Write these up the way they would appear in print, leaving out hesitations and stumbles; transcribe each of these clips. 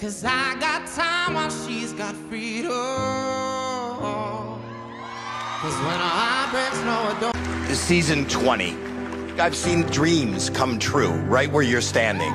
'Cause I got time while she's got freedom. 'Cause when her heart breaks, no, it don't. Season 20. I've seen dreams come true right where you're standing.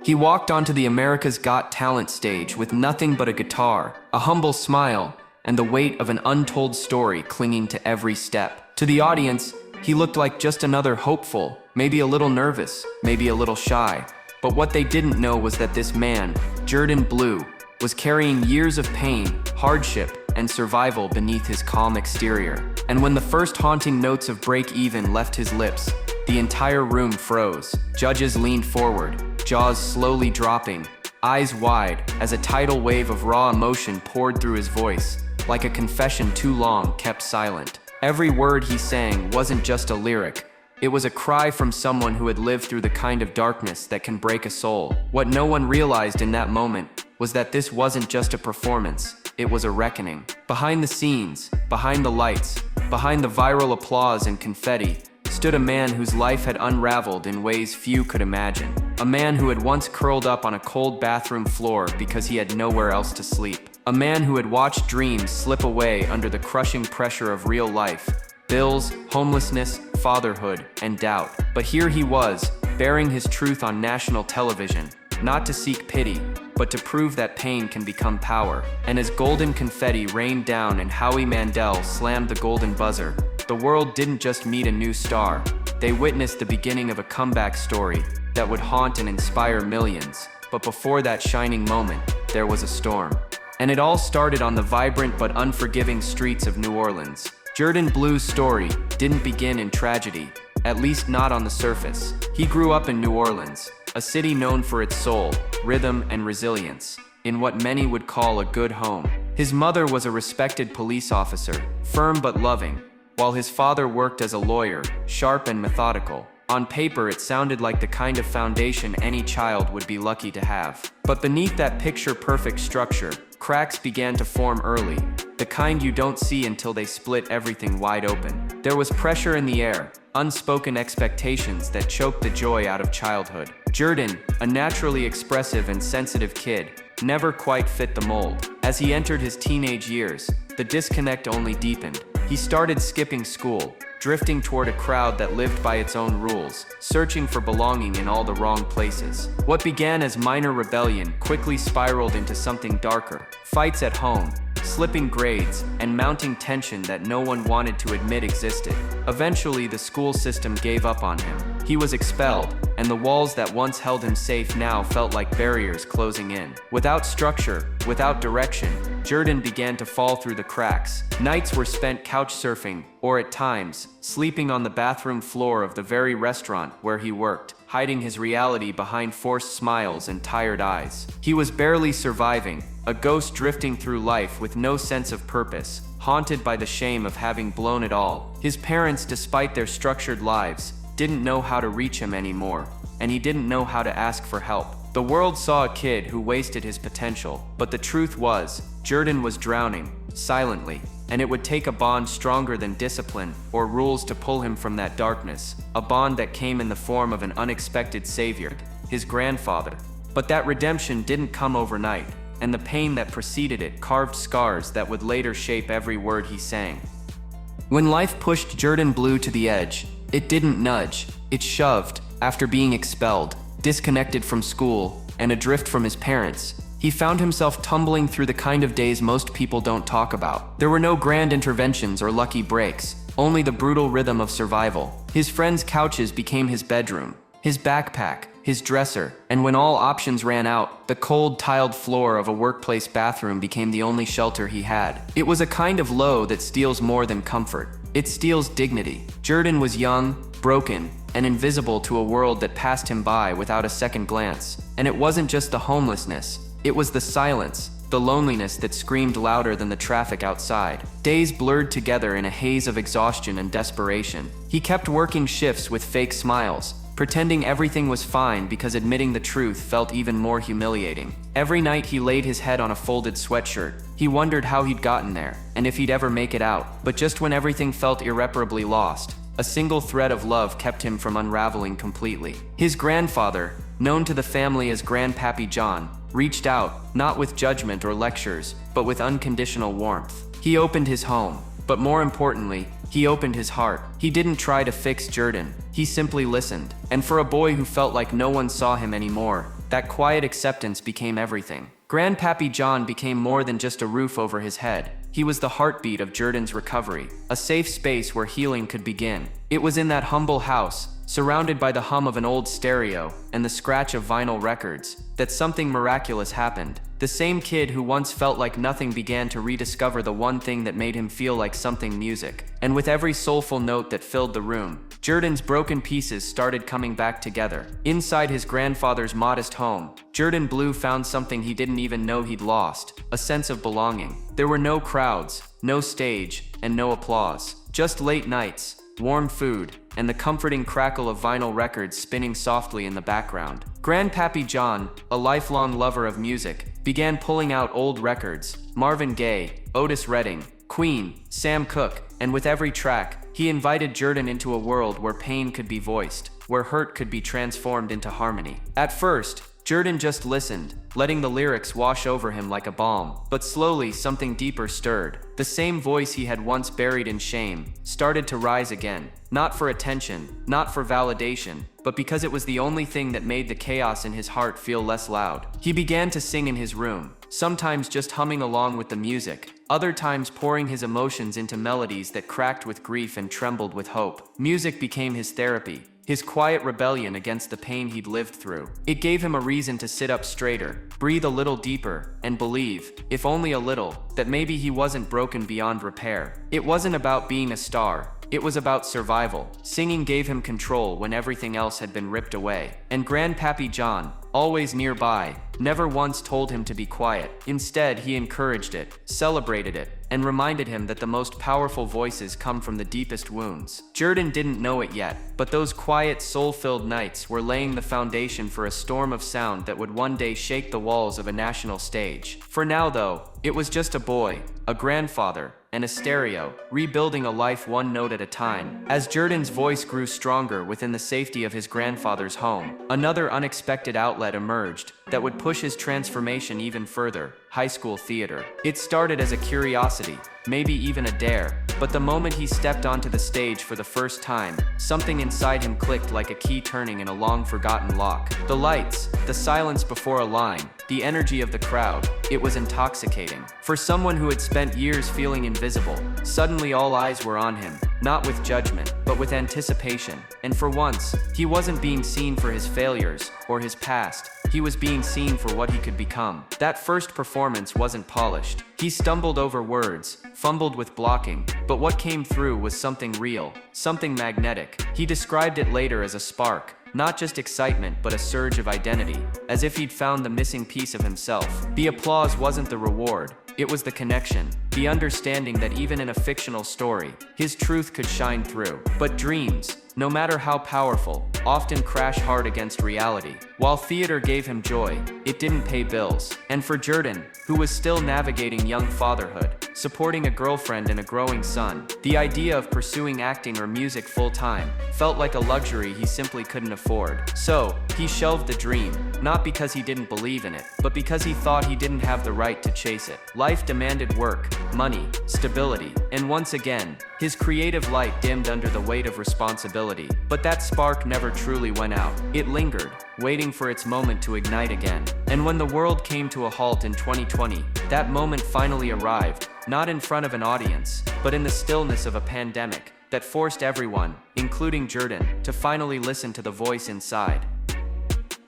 He walked onto the America's Got Talent stage with nothing but a guitar, a humble smile, and the weight of an untold story clinging to every step. To the audience, he looked like just another hopeful, maybe a little nervous, maybe a little shy. But what they didn't know was that this man, Jourdan Blue, was carrying years of pain, hardship, and survival beneath his calm exterior. And when the first haunting notes of Break Even left his lips, the entire room froze. Judges leaned forward, jaws slowly dropping, eyes wide as a tidal wave of raw emotion poured through his voice, like a confession too long kept silent. Every word he sang wasn't just a lyric. It was a cry from someone who had lived through the kind of darkness that can break a soul. What no one realized in that moment was that this wasn't just a performance, it was a reckoning. Behind the scenes, behind the lights, behind the viral applause and confetti, stood a man whose life had unraveled in ways few could imagine. A man who had once curled up on a cold bathroom floor because he had nowhere else to sleep. A man who had watched dreams slip away under the crushing pressure of real life. Bills, homelessness, fatherhood, and doubt. But here he was, bearing his truth on national television, not to seek pity, but to prove that pain can become power. And as golden confetti rained down and Howie Mandel slammed the golden buzzer, the world didn't just meet a new star. They witnessed the beginning of a comeback story that would haunt and inspire millions. But before that shining moment, there was a storm. And it all started on the vibrant but unforgiving streets of New Orleans. Jourdan Blue's story didn't begin in tragedy, at least not on the surface. He grew up in New Orleans, a city known for its soul, rhythm, and resilience, in what many would call a good home. His mother was a respected police officer, firm but loving, while his father worked as a lawyer, sharp and methodical. On paper, it sounded like the kind of foundation any child would be lucky to have. But beneath that picture-perfect structure, cracks began to form early, the kind you don't see until they split everything wide open. There was pressure in the air, unspoken expectations that choked the joy out of childhood. Jourdan, a naturally expressive and sensitive kid, never quite fit the mold. As he entered his teenage years, the disconnect only deepened. He started skipping school, drifting toward a crowd that lived by its own rules, searching for belonging in all the wrong places. What began as minor rebellion quickly spiraled into something darker. Fights at home, slipping grades, and mounting tension that no one wanted to admit existed. Eventually, the school system gave up on him. He was expelled, and the walls that once held him safe now felt like barriers closing in. Without structure, without direction, Jourdan began to fall through the cracks. Nights were spent couch surfing, or at times, sleeping on the bathroom floor of the very restaurant where he worked, hiding his reality behind forced smiles and tired eyes. He was barely surviving, a ghost drifting through life with no sense of purpose, haunted by the shame of having blown it all. His parents, despite their structured lives, didn't know how to reach him anymore, and he didn't know how to ask for help. The world saw a kid who wasted his potential, but the truth was, Jourdan was drowning, silently, and it would take a bond stronger than discipline or rules to pull him from that darkness, a bond that came in the form of an unexpected savior, his grandfather. But that redemption didn't come overnight, and the pain that preceded it carved scars that would later shape every word he sang. When life pushed Jourdan Blue to the edge, it didn't nudge, it shoved. After being expelled, disconnected from school, and adrift from his parents, he found himself tumbling through the kind of days most people don't talk about. There were no grand interventions or lucky breaks, only the brutal rhythm of survival. His friends' couches became his bedroom, his backpack, his dresser, and when all options ran out, the cold tiled floor of a workplace bathroom became the only shelter he had. It was a kind of low that steals more than comfort. It steals dignity. Jourdan was young, broken, and invisible to a world that passed him by without a second glance. And it wasn't just the homelessness, it was the silence, the loneliness that screamed louder than the traffic outside. Days blurred together in a haze of exhaustion and desperation. He kept working shifts with fake smiles, pretending everything was fine because admitting the truth felt even more humiliating. Every night he laid his head on a folded sweatshirt. He wondered how he'd gotten there, and if he'd ever make it out. But just when everything felt irreparably lost, a single thread of love kept him from unraveling completely. His grandfather, known to the family as Grandpappy John, reached out, not with judgment or lectures, but with unconditional warmth. He opened his home, but more importantly, he opened his heart. He didn't try to fix Jourdan, he simply listened. And for a boy who felt like no one saw him anymore, that quiet acceptance became everything. Grandpappy John became more than just a roof over his head. He was the heartbeat of Jourdan's recovery, a safe space where healing could begin. It was in that humble house, surrounded by the hum of an old stereo and the scratch of vinyl records, that something miraculous happened. The same kid who once felt like nothing began to rediscover the one thing that made him feel like something: music. And with every soulful note that filled the room, Jourdan's broken pieces started coming back together. Inside his grandfather's modest home, Jourdan Blue found something he didn't even know he'd lost: a sense of belonging. There were no crowds, no stage, and no applause. Just late nights, warm food, and the comforting crackle of vinyl records spinning softly in the background. Grandpappy John, a lifelong lover of music, began pulling out old records: Marvin Gaye, Otis Redding, Queen, Sam Cooke, and with every track, he invited Jourdan into a world where pain could be voiced, where hurt could be transformed into harmony. At first, Jourdan just listened, letting the lyrics wash over him like a balm. But slowly, something deeper stirred. The same voice he had once buried in shame started to rise again. Not for attention, not for validation, but because it was the only thing that made the chaos in his heart feel less loud. He began to sing in his room, sometimes just humming along with the music, other times pouring his emotions into melodies that cracked with grief and trembled with hope. Music became his therapy, his quiet rebellion against the pain he'd lived through. It gave him a reason to sit up straighter, breathe a little deeper, and believe, if only a little, that maybe he wasn't broken beyond repair. It wasn't about being a star, it was about survival. Singing gave him control when everything else had been ripped away. And Grandpappy John, always nearby, never once told him to be quiet. Instead, he encouraged it, celebrated it, and reminded him that the most powerful voices come from the deepest wounds. Jourdan didn't know it yet, but those quiet, soul-filled nights were laying the foundation for a storm of sound that would one day shake the walls of a national stage. For now, though, it was just a boy, a grandfather, and a stereo, rebuilding a life one note at a time. As Jourdan's voice grew stronger within the safety of his grandfather's home, another unexpected outlet emerged that would push his transformation even further: high school theater. It started as a curiosity, maybe even a dare, but the moment he stepped onto the stage for the first time, something inside him clicked like a key turning in a long-forgotten lock. The lights, the silence before a line, the energy of the crowd, it was intoxicating. For someone who had spent years feeling invisible, suddenly all eyes were on him, not with judgment, but with anticipation. And for once, he wasn't being seen for his failures or his past. He was being seen for what he could become. That first performance wasn't polished. He stumbled over words, fumbled with blocking, but what came through was something real, something magnetic. He described it later as a spark, not just excitement, but a surge of identity, as if he'd found the missing piece of himself. The applause wasn't the reward, it was the connection, the understanding that even in a fictional story, his truth could shine through. But dreams, no matter how powerful, often crash hard against reality. While theater gave him joy, it didn't pay bills. And for Jourdan, who was still navigating young fatherhood, supporting a girlfriend and a growing son, the idea of pursuing acting or music full-time felt like a luxury he simply couldn't afford. So, he shelved the dream, not because he didn't believe in it, but because he thought he didn't have the right to chase it. Life demanded work, money, stability, and once again, his creative light dimmed under the weight of responsibility. But that spark never truly went out. It lingered, waiting for its moment to ignite again. And when the world came to a halt in 2020, that moment finally arrived, not in front of an audience, but in the stillness of a pandemic that forced everyone, including Jourdan, to finally listen to the voice inside.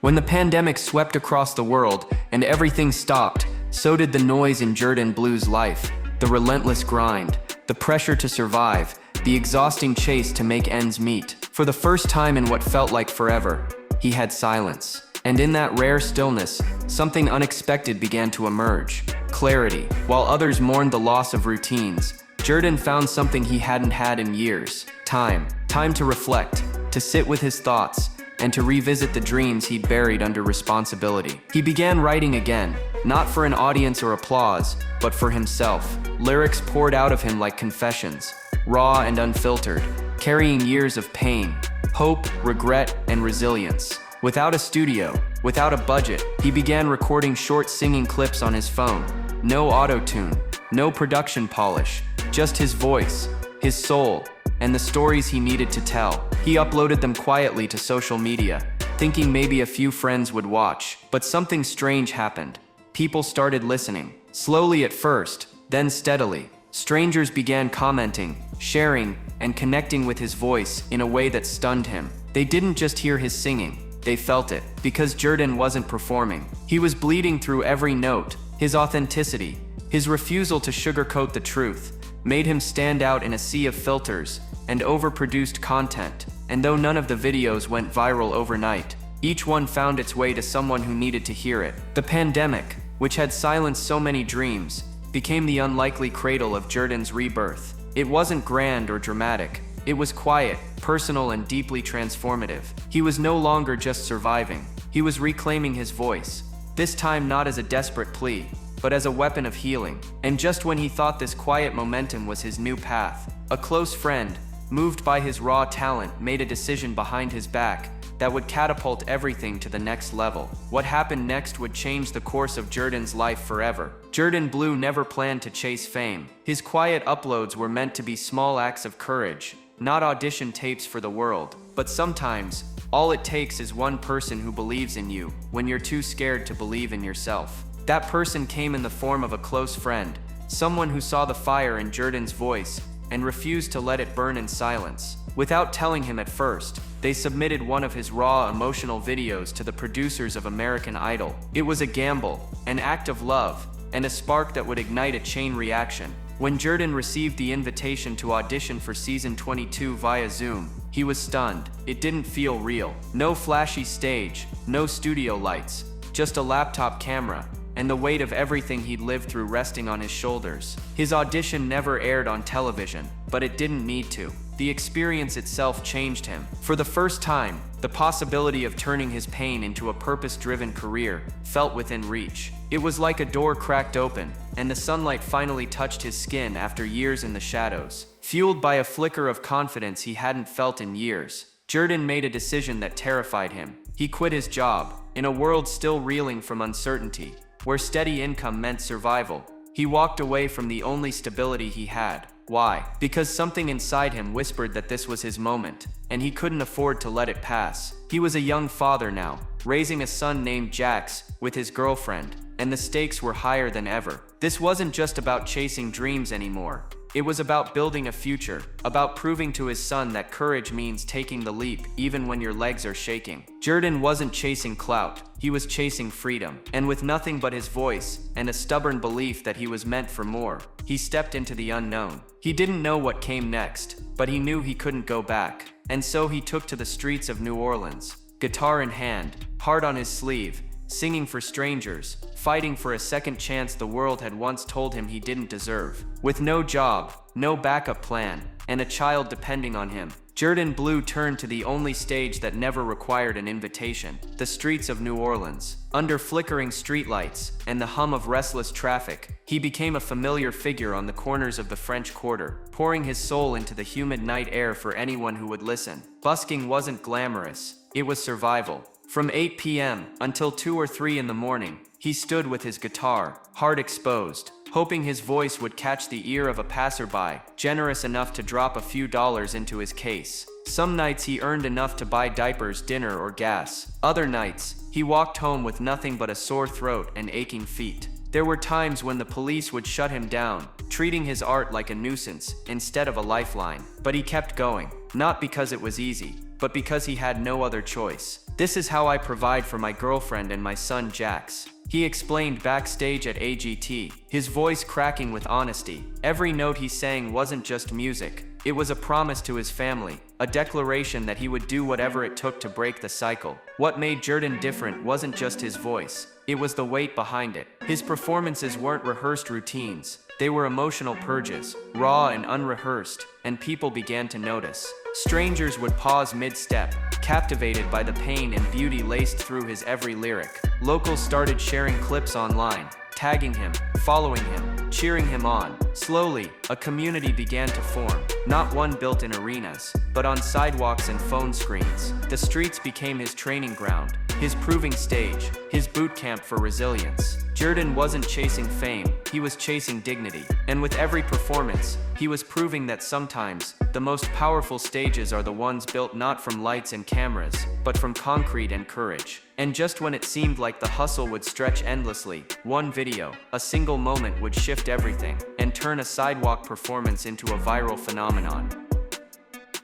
When the pandemic swept across the world and everything stopped, so did the noise in Jourdan Blue's life. The relentless grind, the pressure to survive, the exhausting chase to make ends meet. For the first time in what felt like forever, he had silence. And in that rare stillness, something unexpected began to emerge: clarity. While others mourned the loss of routines, Jourdan found something he hadn't had in years: time. Time to reflect, to sit with his thoughts, and to revisit the dreams he'd buried under responsibility. He began writing again, not for an audience or applause, but for himself. Lyrics poured out of him like confessions, raw and unfiltered, carrying years of pain, hope, regret, and resilience. Without a studio, without a budget, he began recording short singing clips on his phone. No auto-tune, no production polish, just his voice, his soul, and the stories he needed to tell. He uploaded them quietly to social media, thinking maybe a few friends would watch. But something strange happened. People started listening, slowly at first, then steadily. Strangers began commenting, sharing, and connecting with his voice in a way that stunned him. They didn't just hear his singing, they felt it, because Jourdan wasn't performing. He was bleeding through every note. His authenticity, his refusal to sugarcoat the truth, made him stand out in a sea of filters and overproduced content. And though none of the videos went viral overnight, each one found its way to someone who needed to hear it. The pandemic, which had silenced so many dreams, became the unlikely cradle of Jourdan's rebirth. It wasn't grand or dramatic. It was quiet, personal, and deeply transformative. He was no longer just surviving. He was reclaiming his voice, this time not as a desperate plea, but as a weapon of healing. And just when he thought this quiet momentum was his new path, a close friend, moved by his raw talent, made a decision behind his back that would catapult everything to the next level. What happened next would change the course of Jourdan's life forever. Jourdan Blue never planned to chase fame. His quiet uploads were meant to be small acts of courage, not audition tapes for the world. But sometimes, all it takes is one person who believes in you when you're too scared to believe in yourself. That person came in the form of a close friend, someone who saw the fire in Jourdan's voice and refused to let it burn in silence. Without telling him at first, they submitted one of his raw, emotional videos to the producers of American Idol. It was a gamble, an act of love, and a spark that would ignite a chain reaction. When Jourdan received the invitation to audition for season 22 via Zoom, he was stunned. It didn't feel real. No flashy stage, no studio lights, just a laptop camera, and the weight of everything he'd lived through resting on his shoulders. His audition never aired on television, but it didn't need to. The experience itself changed him. For the first time, the possibility of turning his pain into a purpose-driven career felt within reach. It was like a door cracked open, and the sunlight finally touched his skin after years in the shadows. Fueled by a flicker of confidence he hadn't felt in years, Jourdan made a decision that terrified him. He quit his job, in a world still reeling from uncertainty, where steady income meant survival. He walked away from the only stability he had. Why? Because something inside him whispered that this was his moment, and he couldn't afford to let it pass. He was a young father now, raising a son named Jax with his girlfriend, and the stakes were higher than ever. This wasn't just about chasing dreams anymore. It was about building a future, about proving to his son that courage means taking the leap even when your legs are shaking. Jourdan wasn't chasing clout, he was chasing freedom. And with nothing but his voice and a stubborn belief that he was meant for more, he stepped into the unknown. He didn't know what came next, but he knew he couldn't go back. And so he took to the streets of New Orleans, guitar in hand, heart on his sleeve, singing for strangers, fighting for a second chance the world had once told him he didn't deserve. With no job, no backup plan, and a child depending on him, Jourdan Blue turned to the only stage that never required an invitation, the streets of New Orleans. Under flickering streetlights and the hum of restless traffic, he became a familiar figure on the corners of the French Quarter, pouring his soul into the humid night air for anyone who would listen. Busking wasn't glamorous, it was survival. From 8 p.m. until 2 or 3 in the morning, he stood with his guitar, heart exposed, hoping his voice would catch the ear of a passerby, generous enough to drop a few dollars into his case. Some nights he earned enough to buy diapers, dinner, or gas. Other nights, he walked home with nothing but a sore throat and aching feet. There were times when the police would shut him down, treating his art like a nuisance instead of a lifeline. But he kept going, not because it was easy, but because he had no other choice. "This is how I provide for my girlfriend and my son Jax," he explained backstage at AGT, his voice cracking with honesty. Every note he sang wasn't just music. It was a promise to his family, a declaration that he would do whatever it took to break the cycle. What made Jourdan different wasn't just his voice, it was the weight behind it. His performances weren't rehearsed routines, they were emotional purges, raw and unrehearsed, and people began to notice. Strangers would pause mid-step, captivated by the pain and beauty laced through his every lyric. Locals started sharing clips online, tagging him, following him, cheering him on. Slowly, a community began to form, not one built in arenas, but on sidewalks and phone screens. The streets became his training ground, his proving stage, his boot camp for resilience. Jourdan wasn't chasing fame, he was chasing dignity. And with every performance, he was proving that sometimes, the most powerful stages are the ones built not from lights and cameras, but from concrete and courage. And just when it seemed like the hustle would stretch endlessly, one video, a single moment would shift everything, and turn a sidewalk performance into a viral phenomenon.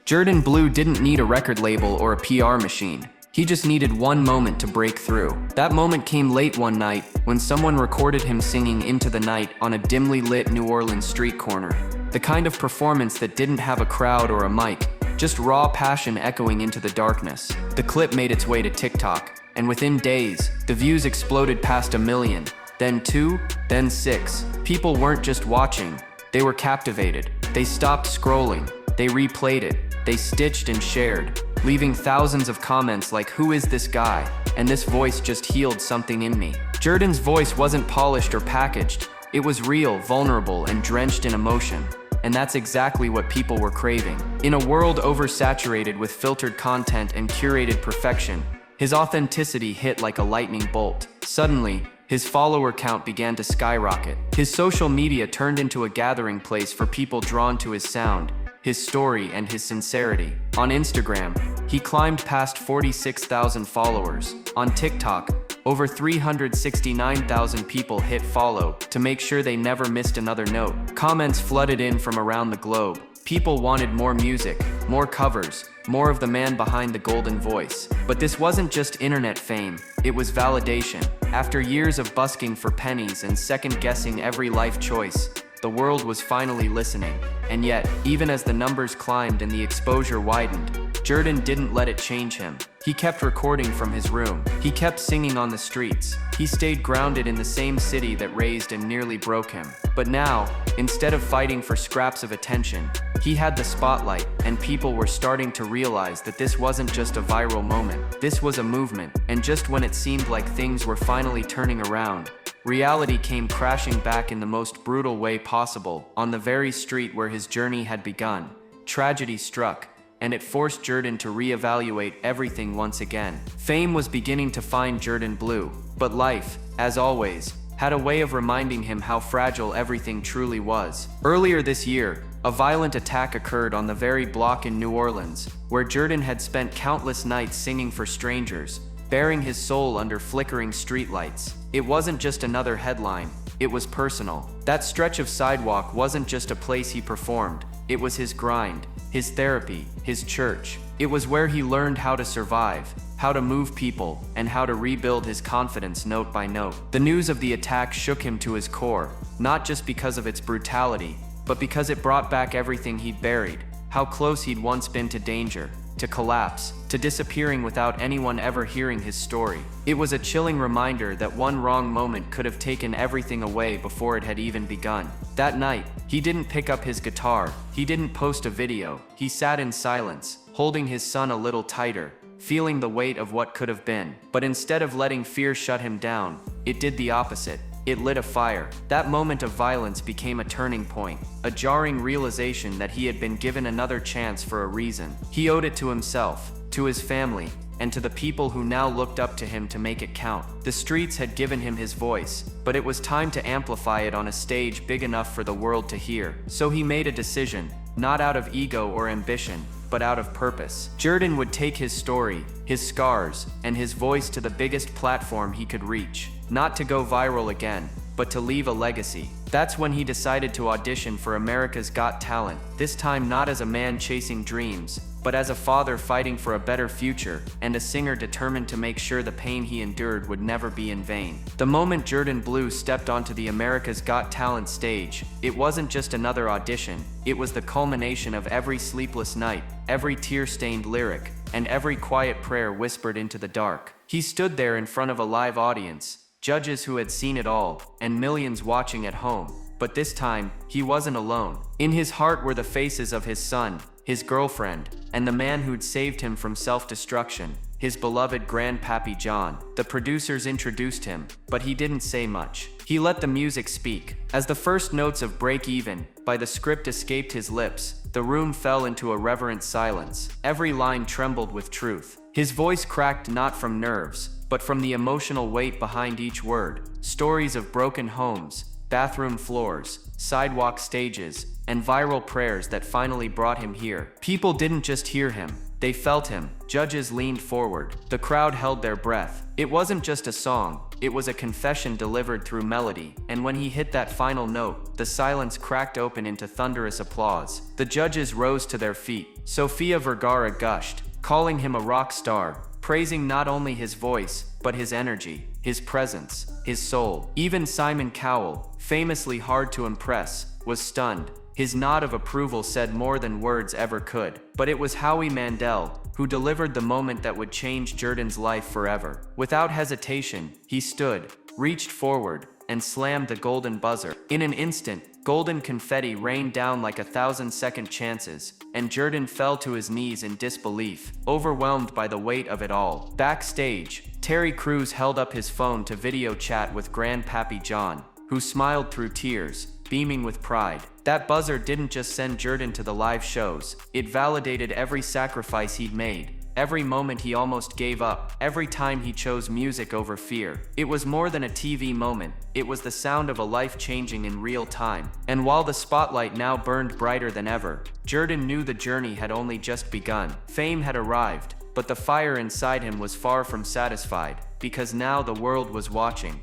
Jourdan Blue didn't need a record label or a PR machine. He just needed one moment to break through. That moment came late one night when someone recorded him singing Into the Night on a dimly lit New Orleans street corner. The kind of performance that didn't have a crowd or a mic, just raw passion echoing into the darkness. The clip made its way to TikTok, and within days, the views exploded past 1 million, then 2, then 6. People weren't just watching, they were captivated. They stopped scrolling, they replayed it, they stitched and shared, leaving thousands of comments like, "Who is this guy?" And this voice just healed something in me. Jourdan's voice wasn't polished or packaged. It was real, vulnerable, and drenched in emotion. And that's exactly what people were craving. In a world oversaturated with filtered content and curated perfection, his authenticity hit like a lightning bolt. Suddenly, his follower count began to skyrocket. His social media turned into a gathering place for people drawn to his sound, his story, and his sincerity. On Instagram, he climbed past 46,000 followers. On TikTok, over 369,000 people hit follow to make sure they never missed another note. Comments flooded in from around the globe. People wanted more music, more covers, more of the man behind the golden voice. But this wasn't just internet fame, it was validation. After years of busking for pennies and second-guessing every life choice, the world was finally listening. And yet, even as the numbers climbed and the exposure widened, Jourdan didn't let it change him. He kept recording from his room. He kept singing on the streets. He stayed grounded in the same city that raised and nearly broke him. But now, instead of fighting for scraps of attention, he had the spotlight, and people were starting to realize that this wasn't just a viral moment. This was a movement, and just when it seemed like things were finally turning around, reality came crashing back in the most brutal way possible. On the very street where his journey had begun, tragedy struck, and it forced Jourdan to reevaluate everything once again. Fame was beginning to find Jourdan Blue, but life, as always, had a way of reminding him how fragile everything truly was. Earlier this year, a violent attack occurred on the very block in New Orleans, where Jourdan had spent countless nights singing for strangers, bearing his soul under flickering streetlights. It wasn't just another headline, it was personal. That stretch of sidewalk wasn't just a place he performed, it was his grind, his therapy, his church. It was where he learned how to survive, how to move people, and how to rebuild his confidence note by note. The news of the attack shook him to his core, not just because of its brutality, but because it brought back everything he'd buried, how close he'd once been to danger, to collapse, to disappearing without anyone ever hearing his story. It was a chilling reminder that one wrong moment could have taken everything away before it had even begun. That night, he didn't pick up his guitar, he didn't post a video, he sat in silence, holding his son a little tighter, feeling the weight of what could have been. But instead of letting fear shut him down, it did the opposite. It lit a fire. That moment of violence became a turning point, a jarring realization that he had been given another chance for a reason. He owed it to himself, to his family, and to the people who now looked up to him to make it count. The streets had given him his voice, but it was time to amplify it on a stage big enough for the world to hear. So he made a decision, not out of ego or ambition, but out of purpose. Jourdan would take his story, his scars, and his voice to the biggest platform he could reach. Not to go viral again, but to leave a legacy. That's when he decided to audition for America's Got Talent, this time not as a man chasing dreams, but as a father fighting for a better future, and a singer determined to make sure the pain he endured would never be in vain. The moment Jourdan Blue stepped onto the America's Got Talent stage, it wasn't just another audition, it was the culmination of every sleepless night, every tear-stained lyric, and every quiet prayer whispered into the dark. He stood there in front of a live audience, judges who had seen it all, and millions watching at home. But this time, he wasn't alone. In his heart were the faces of his son, his girlfriend, and the man who'd saved him from self-destruction. his beloved Grandpappy John. The producers introduced him, but he didn't say much. He let the music speak. As the first notes of Break Even by the script escaped his lips, the room fell into a reverent silence. Every line trembled with truth. His voice cracked not from nerves, but from the emotional weight behind each word. Stories of broken homes, bathroom floors, sidewalk stages, and viral prayers that finally brought him here. People didn't just hear him, they felt him. Judges leaned forward. The crowd held their breath. It wasn't just a song, it was a confession delivered through melody, and when he hit that final note, the silence cracked open into thunderous applause. The judges rose to their feet. Sofia Vergara gushed, calling him a rock star, praising not only his voice, but his energy, his presence, his soul. Even Simon Cowell, famously hard to impress, was stunned. His nod of approval said more than words ever could. But it was Howie Mandel who delivered the moment that would change Jourdan's life forever. Without hesitation, he stood, reached forward, and slammed the golden buzzer. In an instant, golden confetti rained down like 1,000 second chances, and Jourdan fell to his knees in disbelief, overwhelmed by the weight of it all. Backstage, Terry Crews held up his phone to video chat with Grandpappy John, who smiled through tears, beaming with pride. That buzzer didn't just send Jourdan to the live shows, it validated every sacrifice he'd made, every moment he almost gave up, every time he chose music over fear. It was more than a TV moment, it was the sound of a life changing in real time. And while the spotlight now burned brighter than ever, Jourdan knew the journey had only just begun. Fame had arrived, but the fire inside him was far from satisfied, because now the world was watching.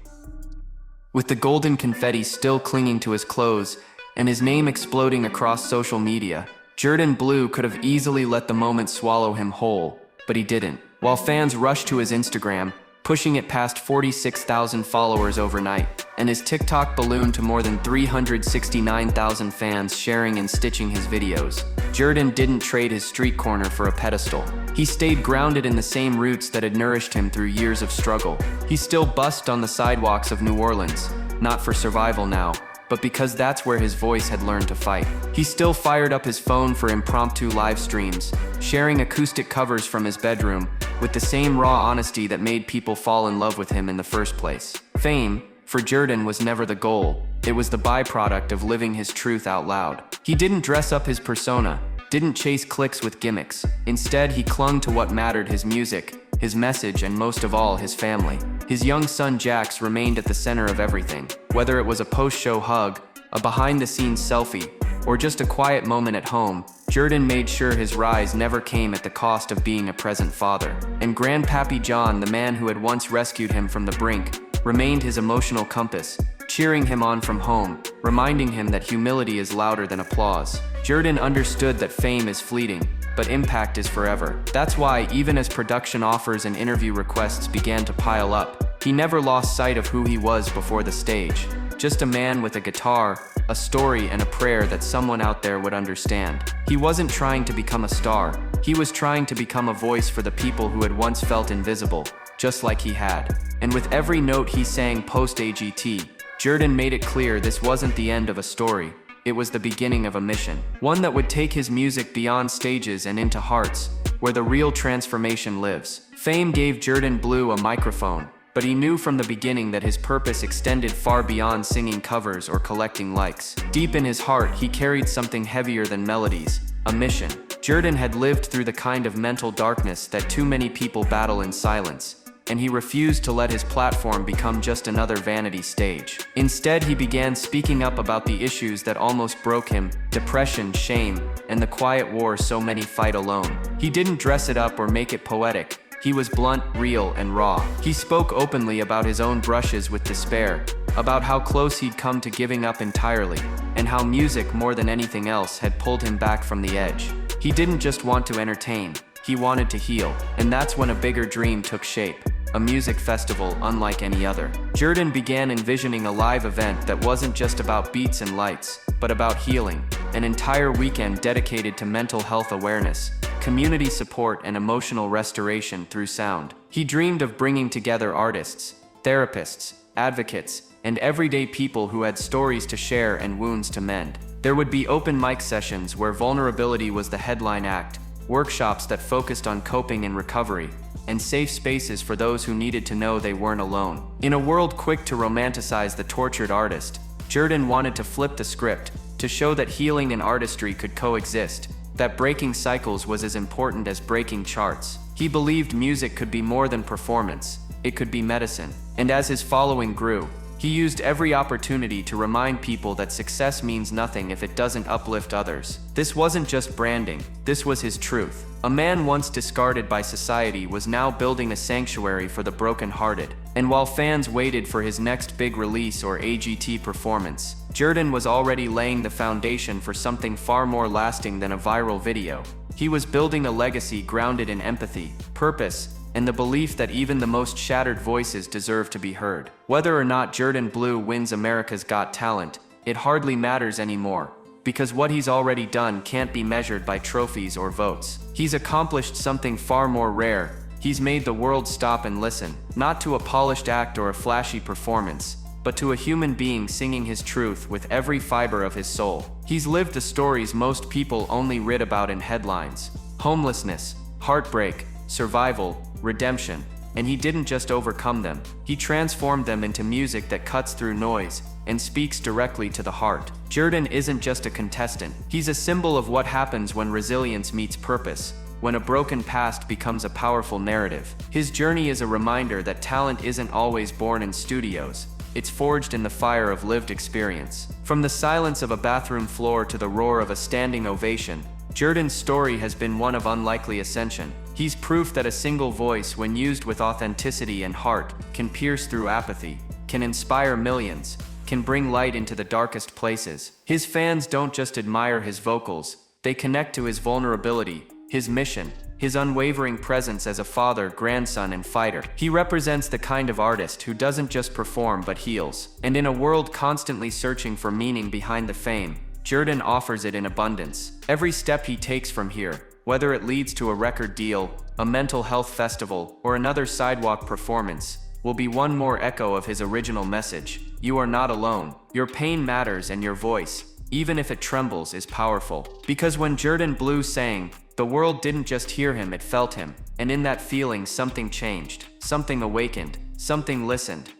With the golden confetti still clinging to his clothes, and his name exploding across social media, Jourdan Blue could have easily let the moment swallow him whole, but he didn't. While fans rushed to his Instagram, pushing it past 46,000 followers overnight, and his TikTok ballooned to more than 369,000 fans sharing and stitching his videos, Jourdan didn't trade his street corner for a pedestal. He stayed grounded in the same roots that had nourished him through years of struggle. He still busked on the sidewalks of New Orleans, not for survival now, but because that's where his voice had learned to fight. He still fired up his phone for impromptu live streams, sharing acoustic covers from his bedroom, with the same raw honesty that made people fall in love with him in the first place. Fame, for Jourdan, was never the goal. It was the byproduct of living his truth out loud. He didn't dress up his persona, didn't chase clicks with gimmicks. Instead, he clung to what mattered: his music, his message, and most of all, his family. His young son Jax remained at the center of everything. Whether it was a post-show hug, a behind-the-scenes selfie, or just a quiet moment at home, Jourdan made sure his rise never came at the cost of being a present father. And Grandpappy John, the man who had once rescued him from the brink, remained his emotional compass, cheering him on from home, reminding him that humility is louder than applause. Jourdan understood that fame is fleeting, but impact is forever. That's why, even as production offers and interview requests began to pile up, he never lost sight of who he was before the stage. Just a man with a guitar, a story, and a prayer that someone out there would understand. He wasn't trying to become a star. He was trying to become a voice for the people who had once felt invisible, just like he had. And with every note he sang post-AGT, Jourdan made it clear this wasn't the end of a story. It was the beginning of a mission. One that would take his music beyond stages and into hearts, where the real transformation lives. Fame gave Jourdan Blue a microphone, but he knew from the beginning that his purpose extended far beyond singing covers or collecting likes. Deep in his heart, he carried something heavier than melodies: a mission. Jourdan had lived through the kind of mental darkness that too many people battle in silence, and he refused to let his platform become just another vanity stage. Instead, he began speaking up about the issues that almost broke him: depression, shame, and the quiet war so many fight alone. He didn't dress it up or make it poetic. He was blunt, real, and raw. He spoke openly about his own brushes with despair, about how close he'd come to giving up entirely, and how music, more than anything else, had pulled him back from the edge. He didn't just want to entertain, he wanted to heal. And that's when a bigger dream took shape: a music festival unlike any other. Jourdan began envisioning a live event that wasn't just about beats and lights, but about healing. An entire weekend dedicated to mental health awareness, community support, and emotional restoration through sound. He dreamed of bringing together artists, therapists, advocates, and everyday people who had stories to share and wounds to mend. There would be open mic sessions where vulnerability was the headline act, workshops that focused on coping and recovery, and safe spaces for those who needed to know they weren't alone. In a world quick to romanticize the tortured artist, Jourdan wanted to flip the script, to show that healing and artistry could coexist, that breaking cycles was as important as breaking charts. He believed music could be more than performance, it could be medicine. And as his following grew, he used every opportunity to remind people that success means nothing if it doesn't uplift others. This wasn't just branding, this was his truth. A man once discarded by society was now building a sanctuary for the broken-hearted. And while fans waited for his next big release or AGT performance, Jourdan was already laying the foundation for something far more lasting than a viral video. He was building a legacy grounded in empathy, purpose, and the belief that even the most shattered voices deserve to be heard. Whether or not Jourdan Blue wins America's Got Talent, it hardly matters anymore, because what he's already done can't be measured by trophies or votes. He's accomplished something far more rare. He's made the world stop and listen, not to a polished act or a flashy performance, but to a human being singing his truth with every fiber of his soul. He's lived the stories most people only read about in headlines: homelessness, heartbreak, survival, redemption. And he didn't just overcome them, he transformed them into music that cuts through noise and speaks directly to the heart. Jourdan isn't just a contestant, he's a symbol of what happens when resilience meets purpose, when a broken past becomes a powerful narrative. His journey is a reminder that talent isn't always born in studios, it's forged in the fire of lived experience. From the silence of a bathroom floor to the roar of a standing ovation, Jourdan's story has been one of unlikely ascension. He's proof that a single voice, when used with authenticity and heart, can pierce through apathy, can inspire millions, can bring light into the darkest places. His fans don't just admire his vocals, they connect to his vulnerability, his mission, his unwavering presence as a father, grandson, and fighter. He represents the kind of artist who doesn't just perform but heals. And in a world constantly searching for meaning behind the fame, Jourdan offers it in abundance. Every step he takes from here, whether it leads to a record deal, a mental health festival, or another sidewalk performance, will be one more echo of his original message: you are not alone. Your pain matters, and your voice, even if it trembles, is powerful. Because when Jourdan Blue sang, the world didn't just hear him, it felt him. And in that feeling, something changed, something awakened, something listened.